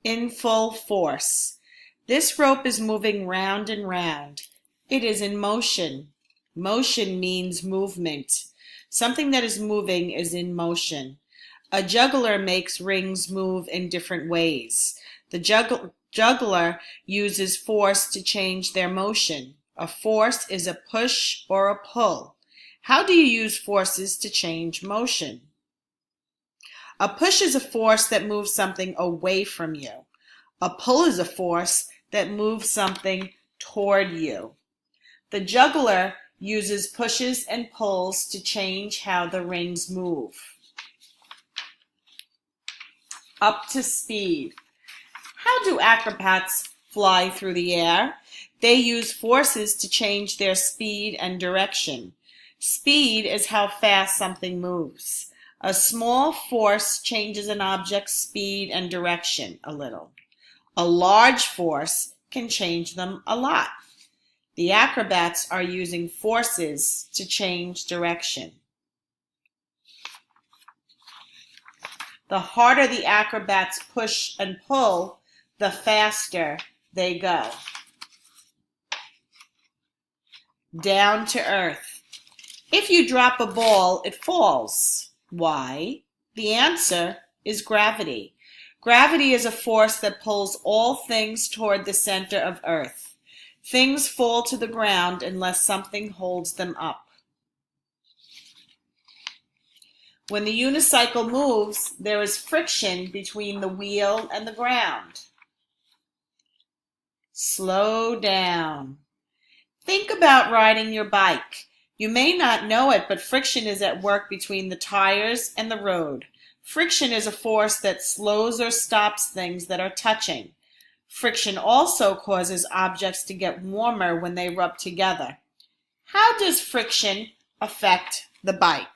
In full force. This rope is moving round and round. It is in motion. Motion means movement. Something that is moving is in motion. A juggler makes rings move in different ways. The juggler uses force to change their motion. A force is a push or a pull. How do you use forces to change motion? A push is a force that moves something away from you. A pull is a force that moves something toward you. The juggler uses pushes and pulls to change how the rings move. Up to speed. How do acrobats fly through the air? They use forces to change their speed and direction. Speed is how fast something moves. A small force changes an object's speed and direction a little. A large force can change them a lot. The acrobats are using forces to change direction. The harder the acrobats push and pull, the faster they go. Down to earth. If you drop a ball, it falls. Why? The answer is gravity. Gravity is a force that pulls all things toward the center of earth. Things fall to the ground unless something holds them up. When the unicycle moves, there is friction between the wheel and the ground. Slow down. Think about riding your bike. You may not know it, but friction is at work between the tires and the road. Friction is a force that slows or stops things that are touching. Friction also causes objects to get warmer when they rub together. How does friction affect the bike?